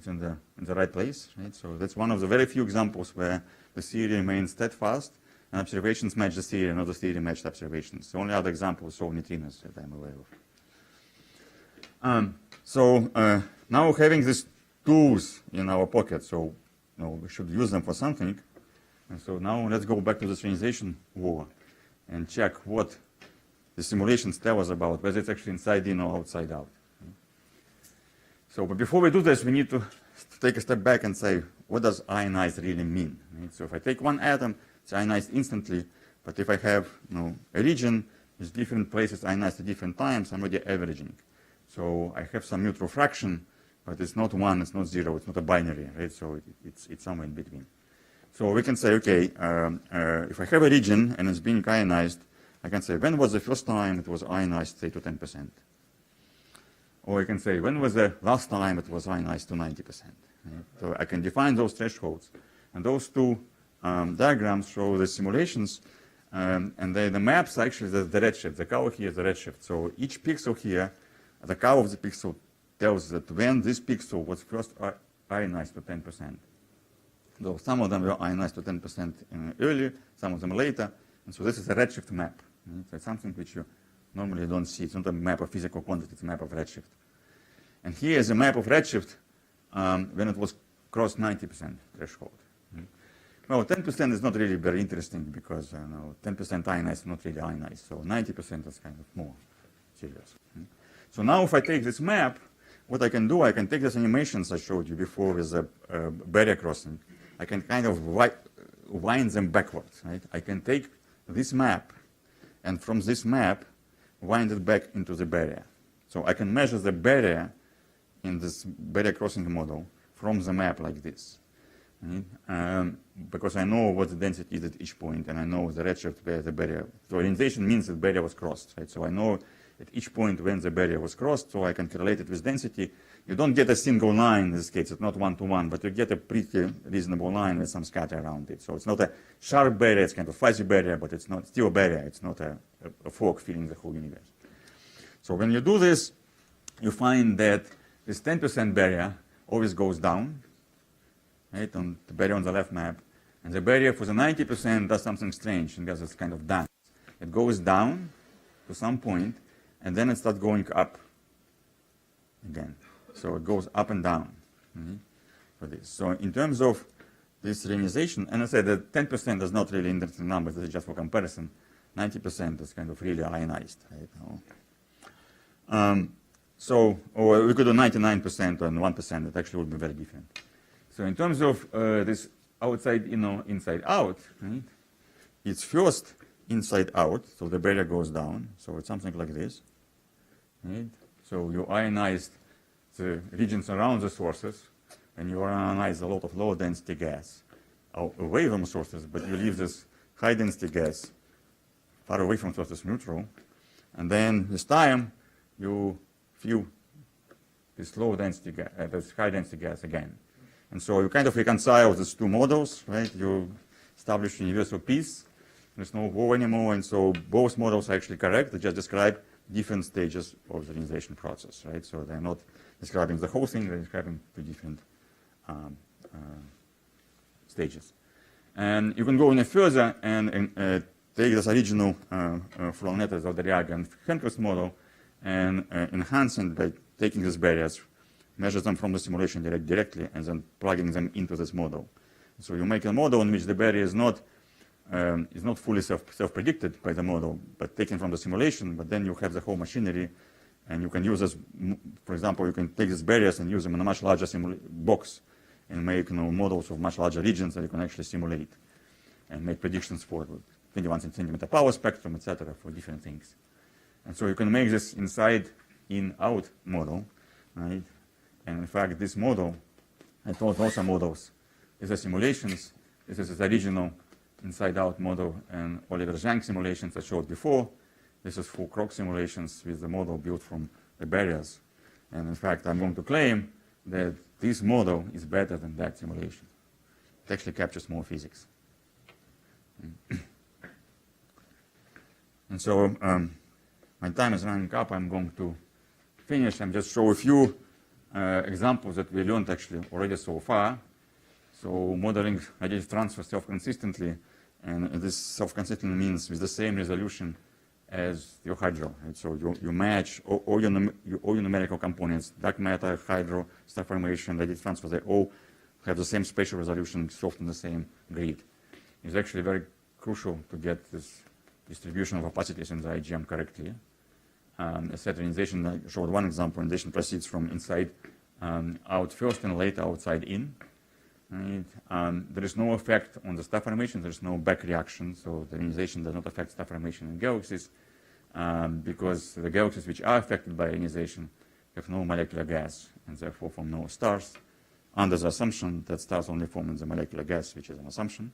in the right place, right? So that's one of the very few examples where the theory remains steadfast, and observations match the theory, and not the theory matched observations. The only other example is all neutrinos that I'm aware Now having these tools in our pocket, so we should use them for something. And so now let's go back to the reionization war and check what the simulations tell us about, whether it's actually inside in or outside out. So, but before we do this, we need to take a step back and say, what does ionized really mean? Right? So if I take one atom, it's ionized instantly, but if I have a region with different places ionized at different times, I'm already averaging. So I have some neutral fraction, but it's not 1, it's not 0, it's not a binary, right? So it's somewhere in between. So we can say, okay, if I have a region and it's being ionized, I can say, when was the first time it was ionized, say, to 10%? Or I can say, when was the last time it was ionized to 90%? Right? So I can define those thresholds. And those two diagrams show the simulations, and the maps actually the redshift. The color here is the redshift. So each pixel here, the color of the pixel tells that when this pixel was first ionized to 10%. Though some of them were ionized to 10% earlier, some of them later. And so this is a redshift map. Right? So it's something which you normally don't see. It's not a map of physical quantity, it's a map of redshift. And here is a map of redshift when it was crossed 90% threshold. Well, 10% is not really very interesting because 10% ionized is not really ionized. So 90% is kind of more serious. So now if I take this map, what I can do, I can take these animations I showed you before with the barrier crossing. I can kind of wind them backwards. Right? I can take this map and from this map wind it back into the barrier. So I can measure the barrier in this barrier crossing model from the map like this. Right? Because I know what the density is at each point, and I know the redshift where the barrier. So reionization means that barrier was crossed. Right? So I know at each point when the barrier was crossed, so I can correlate it with density. You don't get a single line in this case, it's not one-to-one, but you get a pretty reasonable line with some scatter around it. So it's not a sharp barrier, it's kind of fuzzy barrier, but it's not still a barrier, it's not a fork filling the whole universe. So when you do this, you find that this 10% barrier always goes down, right, on the barrier on the left map, and the barrier for the 90% does something strange and does this kind of dance. It goes down to some point, and then it starts going up again. So it goes up and down for this. So in terms of this reionization, and I said that 10% is not really interesting numbers, this is just for comparison. 90% is kind of really ionized. Right? Or we could do 99% and 1%, it actually would be very different. So in terms of this outside, inside out, right? It's first inside out, so the barrier goes down, so it's something like this. Right? So you ionized the regions around the sources, and you ionize a lot of low density gas away from sources, but you leave this high density gas far away from sources neutral, and then with time you fill this low density gas, this high density gas again. And so you kind of reconcile these two models, right? You establish universal peace. There's no war anymore, and so both models are actually correct. They just describe different stages of the reionization process, right? So they're not describing the whole thing, they're describing two different stages. And you can go in further and take this original flow net of the Riemann-Helmholtz model and enhance it by taking these barriers, measure them from the simulation directly, and then plugging them into this model. So you make a model in which the barrier is not fully self-predicted by the model, but taken from the simulation, but then you have the whole machinery, and you can use this, for example, you can take these barriers and use them in a much larger box and make models of much larger regions that you can actually simulate and make predictions for 21 centimeter power spectrum, etc., for different things. And so you can make this inside, in, out model, right? And in fact, this model, I told also models, these are simulations. This is the original inside-out model and Oliver Zhang simulations I showed before. This is full CROC simulations with the model built from the barriers. And in fact, I'm going to claim that this model is better than that simulation. It actually captures more physics. And so my time is running up. I'm going to finish and just show a few examples that we learned actually already so far. So modeling radiative transfer self-consistently, and this self-consistently means with the same resolution as your hydro. Right? So you match all your numerical components, dark matter, hydro, star formation, radiative transfer, they all have the same spatial resolution, solved in the same grid. It's actually very crucial to get this distribution of opacities in the IGM correctly. As said, ionization, I showed one example, ionization proceeds from inside out first and later outside in. Right? There is no effect on the star formation, there is no back reaction, so the ionization does not affect star formation in galaxies, because the galaxies which are affected by ionization have no molecular gas and therefore form no stars, under the assumption that stars only form in the molecular gas, which is an assumption.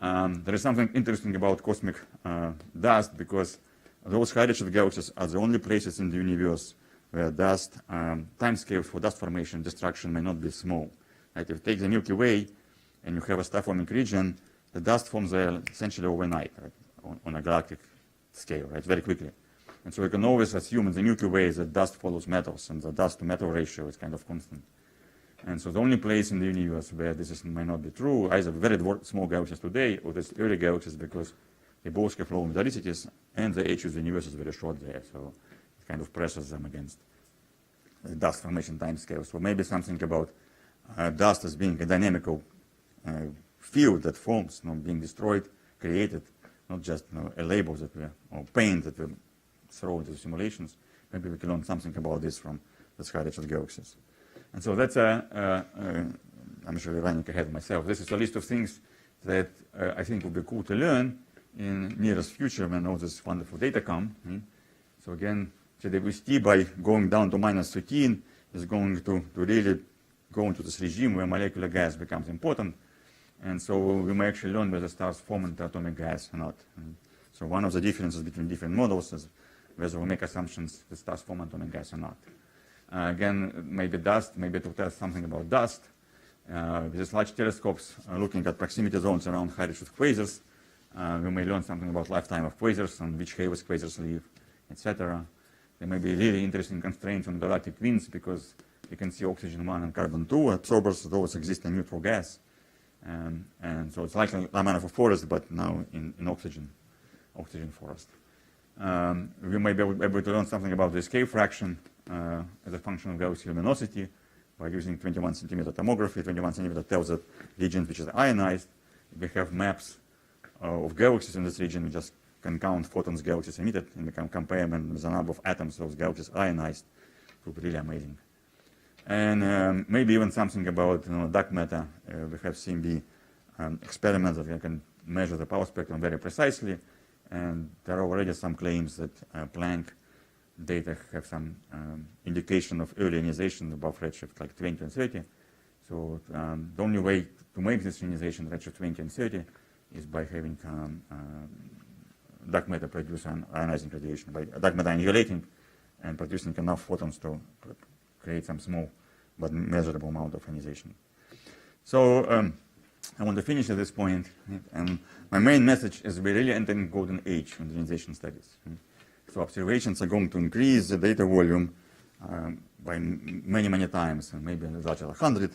There is something interesting about cosmic dust, because those high-redshift galaxies are the only places in the universe where dust, timescales for dust formation destruction may not be small. Right? If you take the Milky Way and you have a star-forming region, the dust forms there essentially overnight, right? on a galactic scale, right? Very quickly. And so we can always assume in the Milky Way that dust follows metals, and the dust-to-metal ratio is kind of constant. And so the only place in the universe where this might not be true, either very small galaxies today or these early galaxies, because they both have low metallicities, and the age of the universe is very short there, so it kind of presses them against the dust formation time scale. So maybe something about dust as being a dynamical field that forms, being destroyed, created, not just a label that or paint that we throw into the simulations. Maybe we can learn something about this from the high-redshift galaxies. And so that's I'm actually running ahead of myself. This is a list of things that I think would be cool to learn in nearest future when all this wonderful data come. So again, JWST, by going down to -13, is going to really go into this regime where molecular gas becomes important. And so we may actually learn whether stars form into atomic gas or not. So one of the differences between different models is whether we make assumptions that stars form atomic gas or not. Again, maybe dust, maybe to test something about dust. With these large telescopes looking at proximity zones around high-redshift quasars, we may learn something about lifetime of quasars and which halos quasars live, etc. There may be really interesting constraints on galactic winds, because you can see oxygen 1 and carbon 2 absorbers, those exist in neutral gas. And so it's like a Lamanov forest, but now in oxygen forest. We may be able to learn something about the escape fraction as a function of galaxy luminosity by using 21 centimeter tomography. 21 centimeter tells that region which is ionized. We have maps of galaxies in this region. We just can count photons galaxies emitted, and we can compare them with the number of atoms those galaxies ionized. It would be really amazing. And maybe even something about dark matter. We have CMB experiments that we can measure the power spectrum very precisely, and there are already some claims that Planck data have some indication of early ionization above redshift like 20 and 30. So the only way to make this ionization redshift 20 and 30 is by having dark matter produce an ionizing radiation, by dark matter annihilating and producing enough photons to create some small but measurable amount of ionization. So I want to finish at this point, and my main message is we're really entering golden age in the ionization studies. So observations are going to increase the data volume by many, many times, and maybe as much as 100,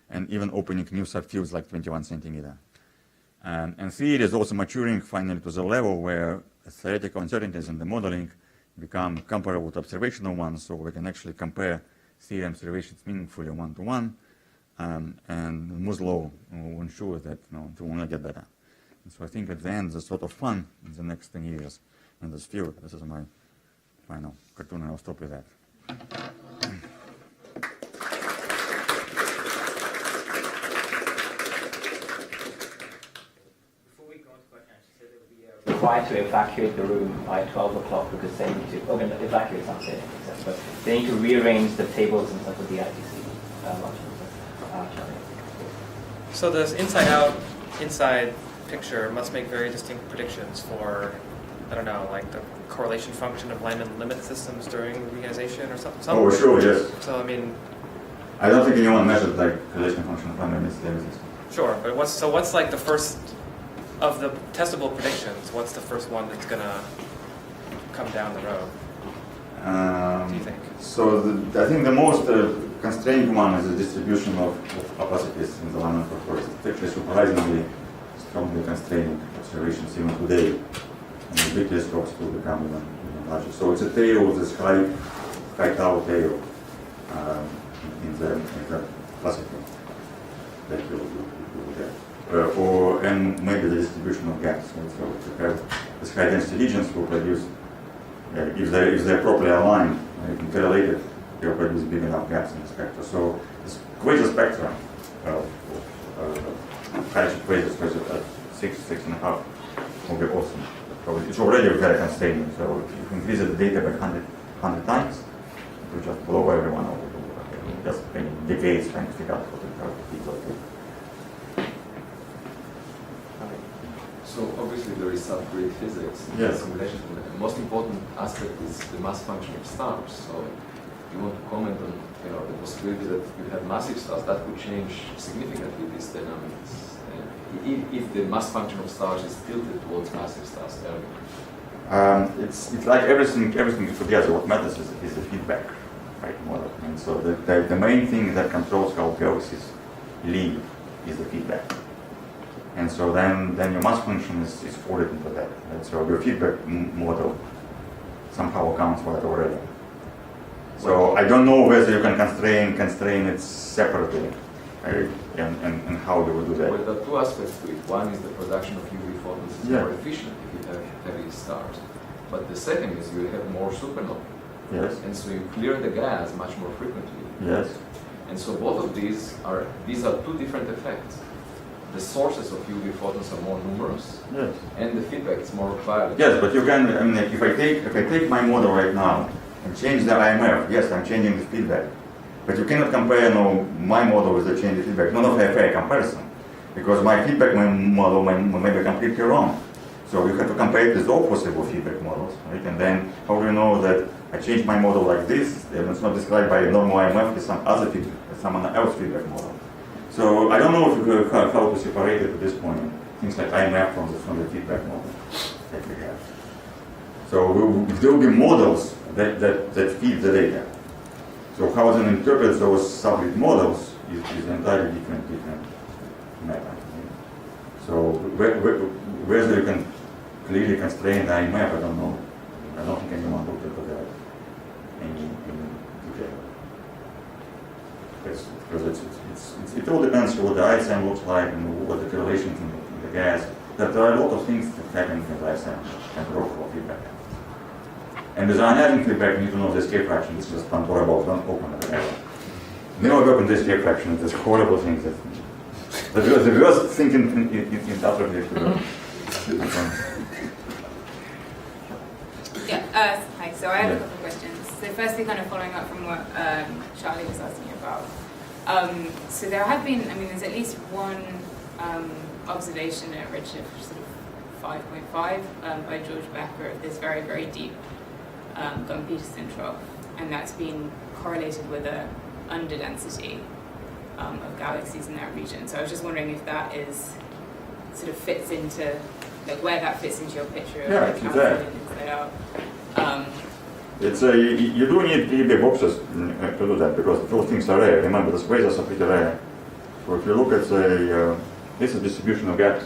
and even opening new subfields like 21 centimeter. And theory is also maturing finally to the level where theoretical uncertainties in the modeling become comparable to observational ones, so we can actually compare theory observations meaningfully one-to-one, and Moore's law will ensure that it will not get better. And so I think at the end, there's sort of fun in the next 10 years in this field. This is my final cartoon, and I'll stop with that. Before we go on to questions, she said there would be required to evacuate the room by 12 o'clock because they need to, evacuate is not saying anything, but they need to rearrange the tables and stuff with the ITC. So this inside-out, inside picture must make very distinct predictions for, I don't know, like the correlation function of Lyman limit systems during reionization or something. Oh, sure, yes. So I mean, I don't think anyone measured like correlation function of Lyman limit systems. Sure, but what's like the first of the testable predictions? What's the first one that's gonna come down the road? Do you think? So I think the most constrained one is the distribution of opacities in the Lyman forest. It's actually surprisingly strongly constraining observations even today. and the big telescopes will become even larger. So it's a tail, this high tau tail in the classical that you will get. And maybe the distribution of gas. Right? So to have these high density regions will produce, if they're properly aligned, and correlated, they'll produce big enough gas in the spectra. So this quasar spectrum of high quasars at 6.5 will be awesome. It's already very constraining. So if you increase the data by 100 times, it will just blow everyone over. Just decades trying to figure out how to feed those. So obviously there is subgrid physics in yes. simulation. The most important aspect is the mass function of stars. So you want to comment on the possibility that you have massive stars that could change significantly these dynamics. If the mass function of stars is tilted towards massive stars earlier. It's like everything together. What matters is the feedback, right? Model. And so the main thing that controls how galaxies live is the feedback. And so then your mass function is folded into that. Right? So your feedback model somehow accounts for it already. So I don't know whether you can constrain it separately, right? And how you will do that. Well, there are two aspects to it. One is the production of UV photons is more efficient if you have heavy stars. But the second is you have more supernovae. Yes. And so you clear the gas much more frequently. Yes. And so both of these are two different effects. The sources of UV photons are more numerous. Yes. And the feedback is more violent. Yes, but you can. I mean, if I take my model right now and change the IMF, yes, I'm changing the feedback. But you cannot compare my model with the change in feedback. None of a fair comparison, because my feedback model may be completely wrong. So you have to compare it with all possible feedback models, right? And then how do you know that I changed my model like this, and it's not described by a normal IMF with some other feedback, someone else feedback model. So I don't know if you how to separate it at this point, things like IMF from the feedback model that we have. So there will be models that feed the data. So how then interpret those subgrid models is entirely different matter. So whether you can clearly constrain the IMF, I don't know. I don't think anyone looked at that in detail. Because it all depends on what the ISM looks like and what the correlation in the gas. There are a lot of things that happen in the ISM and CROC feedback. And with ionizing feedback, you need to know the escape fraction. It's just don't worry about, don't open it ever. Never open the escape fraction. It's horrible things that the worst thing in ultraviolet. Yeah, hi. So I have a couple of questions. So firstly, kind of following up from what Charlie was asking you about. So there have been, there's at least one observation at redshift sort of 5.5 by George Becker of this very, very deep Gunn-Peterson trough, and that's been correlated with a underdensity of galaxies in that region. So I was just wondering if that is sort of fits into, like, where that fits into your picture of it's how there. inside out. You do need pretty big boxes to do that, because those things are rare. Remember, the quasars are pretty rare. So if you look at this is distribution of gaps,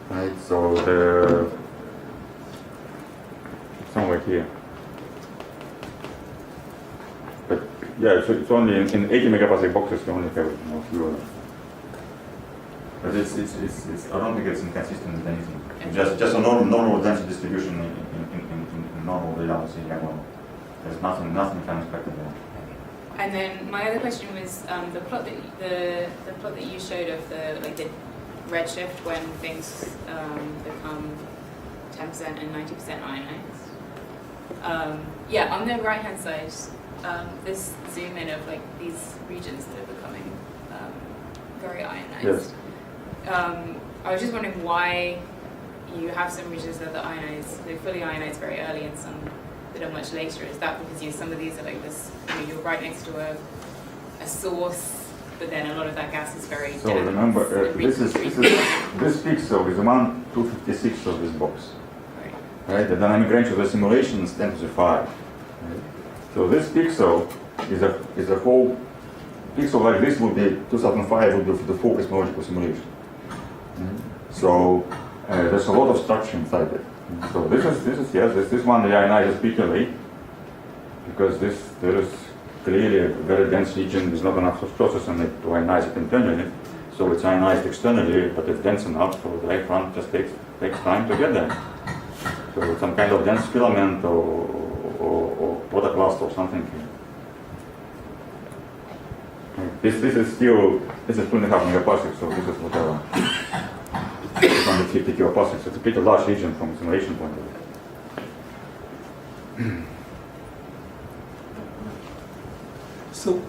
right? So somewhere here. But yeah, so it's only in 80 megapascal boxes you only have a few of them. But it's I don't think it's inconsistent with anything. It's just a normal density distribution in normal reality. There's nothing unexpected there. And then my other question was the plot that you showed of the redshift when things become 10% and 90% ionized. On the right hand side, this zoom in of like these regions that are becoming very ionized. Yes. I was just wondering why you have some regions that are ionized, they're fully ionized very early, and some that are much later. Is that because some of these are like this, you're right next to a source, but then a lot of that gas is very dense. So remember, this pixel is 1/256 of this box. Right? The dynamic range of the simulation is 10 to the 5. Right? So this pixel is a whole pixel like this would be 2005 would be the full cosmological simulation. So there's a lot of structure inside it. So this is this one ionizes pretty late, because there is clearly a very dense region with not enough process in it to ionize it internally. So it's ionized externally, but it's dense enough, so the electron just takes time to get there. So it's some kind of dense filament or protoclast or something. This is 2.5 megaparsecs, so this is whatever. 250 kiloparsecs. It's a pretty large region from a simulation point of view. So,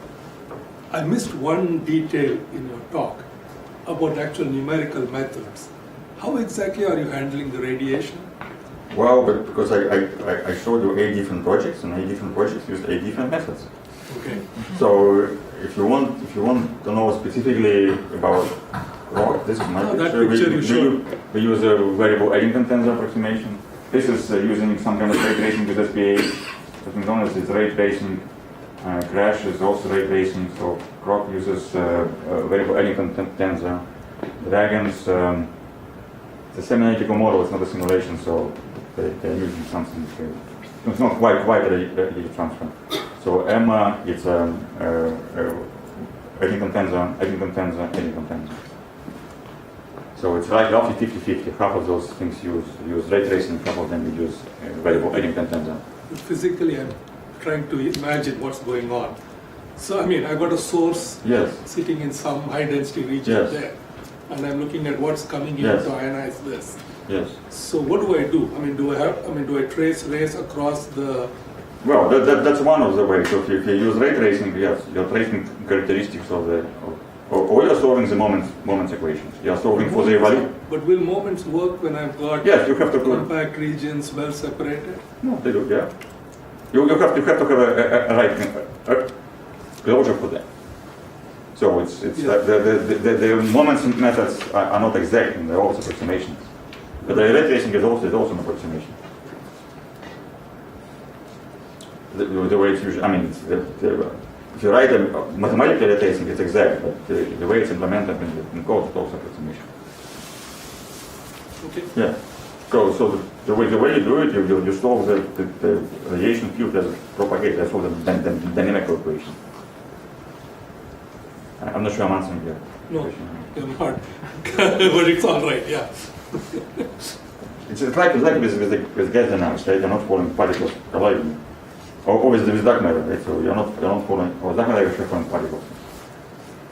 I missed one detail in your talk about actual numerical methods. How exactly are you handling the radiation? Well, because I showed you 8 different projects, and 8 different projects used 8 different methods. Okay. So if you want to know specifically about CROC, this is my picture. We use a variable Eddington tensor approximation. This is using some kind of ray tracing with SPA. What McDonald's is ray tracing. Crash is also ray tracing. So CROC uses variable Eddington tensor. Dragons, it's a semi-analytical model. It's not a simulation, so they're using something. It's not quite a heat transfer. So Emma, it's Eddington tensor. So it's like roughly 50-50. Half of those things use ray tracing, half of them use variable Eddington tensor. Physically, I'm trying to imagine what's going on. So, I mean, I've got a source sitting in some high density region there, and I'm looking at what's coming in to ionize this. Yes. So what do I do? I mean, do I trace rays across the? Well, that's one of the ways. So if you use ray tracing, yes, you're tracing characteristics of the, or you're solving the moments equations. You're solving for the value. But will moments work when I've got you have to compact regions well separated? No, they do. Yeah. You have to have a closure for that. So it's the moments methods are not exact, and they're also approximations. But the ray tracing is also an approximation. The way it's usually, I mean, if you write a mathematical ray tracing, it's exact, but the way it's implemented in code is also approximation. Okay. Yeah. So the way you do it, you solve the radiation field as it propagates. That's all the dynamical equation. I'm not sure I'm answering your question. No, you're not. But it's all right. Yeah. It's like with gas dynamics, right? You're not following particles colliding. Or with dark matter, right? So you're not following, or dark matter you're following particles.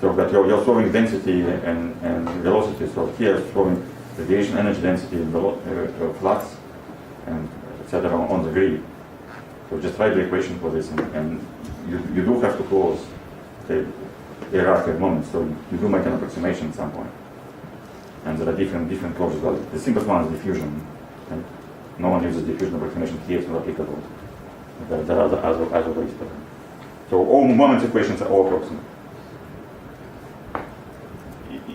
So but you're solving density and velocity. So here you're solving radiation energy density and flux and etc. on the grid. So just write the equation for this, and you do have to close the hierarchy of moments. So you do make an approximation at some point. And there are different closures. Well, the simplest one is diffusion. Right? No one uses diffusion approximation here, it's not applicable. There are other ways. So all moments equations are all approximate.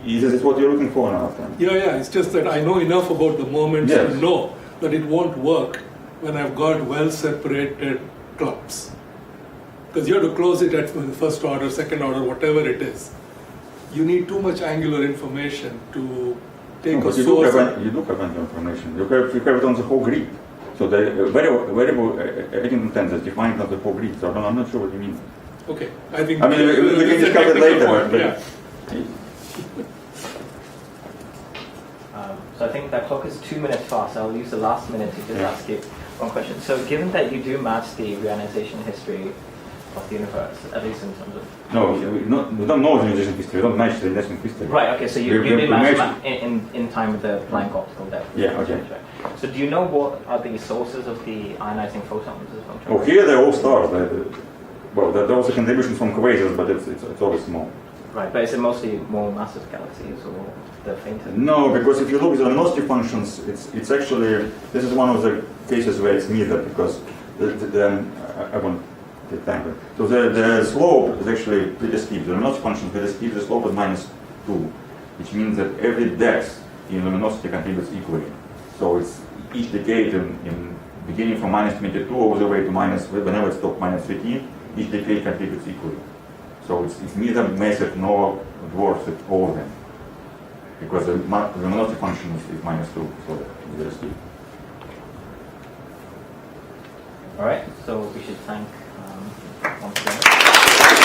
Is this what you're looking for now? Yeah. It's just that I know enough about the moments to know that it won't work when I've got well separated clumps. Because you have to close it at first order, second order, whatever it is. You need too much angular information to take a source. You do have angular information. You have it on the whole grid. So the variable Eddington tensor is defined on the whole grid. So I'm not sure what you mean. Okay, I think. I mean, we can discuss it later. So I think that clock is 2 minutes past. I'll use the last minute to just ask you one question. So given that you do match the reionization history of the universe, at least in terms of... No, we don't know the ionization history. We don't match the ionization history. Right, okay, so you did match in time with the Planck optical depth. Yeah, okay. So do you know what are the sources of the ionizing photons? Oh, here they're all stars. Well, there are also contributions from quasars, but it's always small. Right, but is it mostly more massive galaxies or the fainter? No, because if you look at the luminosity functions, it's actually, this is one of the cases where it's neither, because I won't take time. So the slope is actually pretty steep. The luminosity function is pretty steep. The slope is -2, which means that every depth in luminosity contributes equally. So it's each decade in beginning from -22 all the way to whenever it stops -15, each decade contributes equally. So it's neither massive nor dwarfs at all of them. because the velocity function is -2, so there's 2. All right, so we should thank once again.